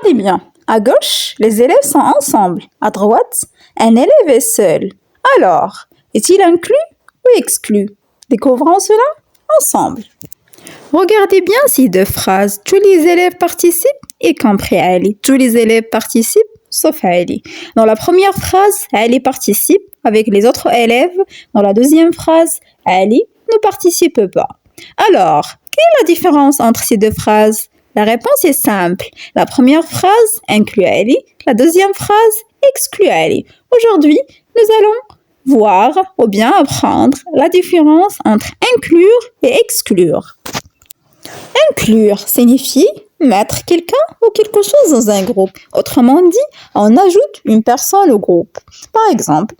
Regardez bien. À gauche, les élèves sont ensemble. À droite, un élève est seul. Alors, est-il inclus ou exclu? Découvrons cela ensemble. Regardez bien ces deux phrases. Tous les élèves participent, y compris Ali. Tous les élèves participent, sauf Ali. Dans la première phrase, Ali participe avec les autres élèves. Dans la deuxième phrase, Ali ne participe pas. Alors, quelle est la différence entre ces deux phrases? La réponse est simple. La première phrase inclut Ali, la deuxième phrase exclut Ali. Aujourd'hui, nous allons voir ou bien apprendre la différence entre inclure et exclure. Inclure signifie mettre quelqu'un ou quelque chose dans un groupe. Autrement dit, on ajoute une personne au groupe. Par exemple,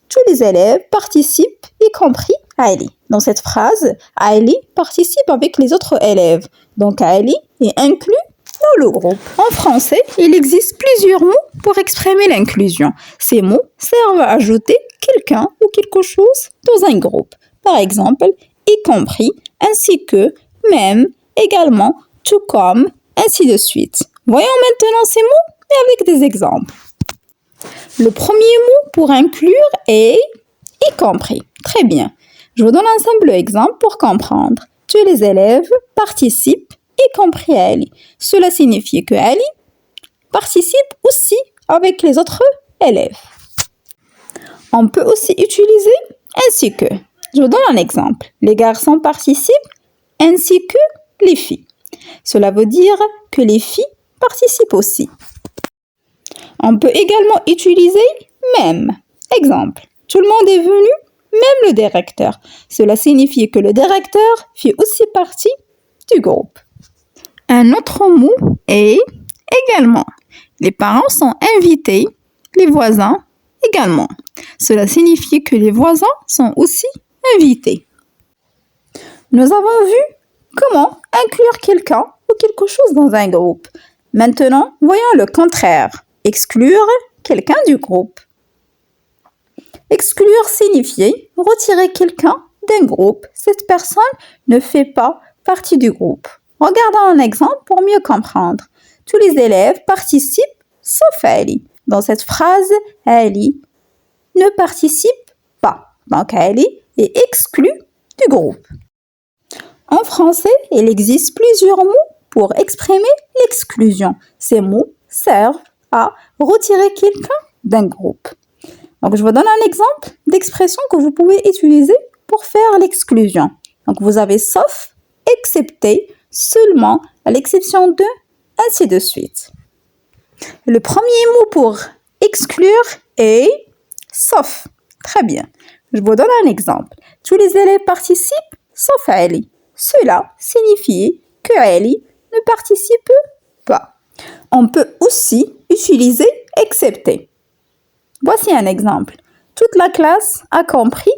tous les élèves participent, y compris Ali. Dans cette phrase, Ali participe avec les autres élèves. Donc Ali est inclus dans le groupe. En français, il existe plusieurs mots pour exprimer l'inclusion. Ces mots servent à ajouter quelqu'un ou quelque chose dans un groupe. Par exemple, y compris, ainsi que, même, également, tout comme, ainsi de suite. Voyons maintenant ces mots, mais avec des exemples. Le premier mot pour inclure est y compris. Très bien. Je vous donne un simple exemple pour comprendre. Tous les élèves participent, y compris Ali. Cela signifie que Ali participe aussi avec les autres élèves. On peut aussi utiliser ainsi que. Je vous donne un exemple. Les garçons participent ainsi que les filles. Cela veut dire que les filles participent aussi. On peut également utiliser même. Exemple. Tout le monde est venu, même le directeur. Cela signifie que le directeur fait aussi partie du groupe. Un autre mot est également. Les parents sont invités, les voisins également. Cela signifie que les voisins sont aussi invités. Nous avons vu comment inclure quelqu'un ou quelque chose dans un groupe. Maintenant, voyons le contraire. Exclure quelqu'un du groupe. Exclure signifie retirer quelqu'un d'un groupe. Cette personne ne fait pas partie du groupe. Regardons un exemple pour mieux comprendre. Tous les élèves participent sauf Ali. Dans cette phrase, Ali ne participe pas. Donc Ali est exclu du groupe. En français, il existe plusieurs mots pour exprimer l'exclusion. Ces mots servent à retirer quelqu'un d'un groupe. Donc, je vous donne un exemple d'expression que vous pouvez utiliser pour faire l'exclusion. Donc, vous avez sauf, excepté, seulement, à l'exception de, ainsi de suite. Le premier mot pour exclure est sauf. Très bien. Je vous donne un exemple. Tous les élèves participent sauf Ali. Cela signifie que Ali ne participe pas. On peut aussi utiliser excepté. Voici un exemple. Toute la classe a compris,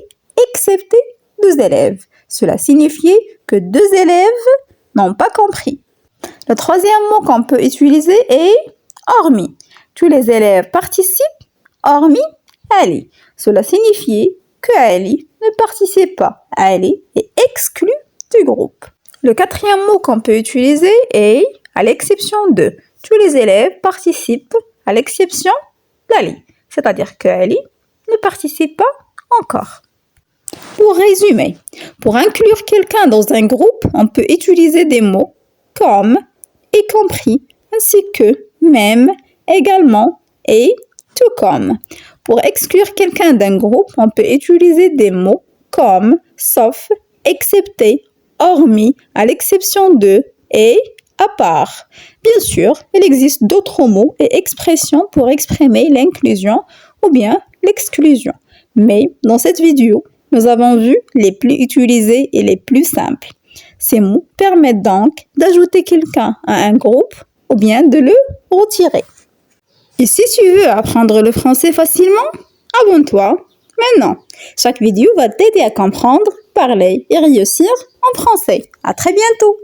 excepté 2 élèves. Cela signifie que 2 élèves n'ont pas compris. Le troisième mot qu'on peut utiliser est hormis. Tous les élèves participent, hormis Ali. Cela signifie que Ali ne participe pas. Ali est exclu du groupe. Le quatrième mot qu'on peut utiliser est à l'exception de. Tous les élèves participent à l'exception d'Ali. C'est-à-dire que Ali ne participe pas encore. Pour résumer, pour inclure quelqu'un dans un groupe, on peut utiliser des mots comme, y compris, ainsi que, même, également et tout comme. Pour exclure quelqu'un d'un groupe, on peut utiliser des mots comme, sauf, excepté, hormis, à l'exception de et à part. Bien sûr, il existe d'autres mots et expressions pour exprimer l'inclusion ou bien l'exclusion. Mais dans cette vidéo, nous avons vu les plus utilisés et les plus simples. Ces mots permettent donc d'ajouter quelqu'un à un groupe ou bien de le retirer. Et si tu veux apprendre le français facilement, abonne-toi maintenant. Chaque vidéo va t'aider à comprendre, parler et réussir en français. À très bientôt!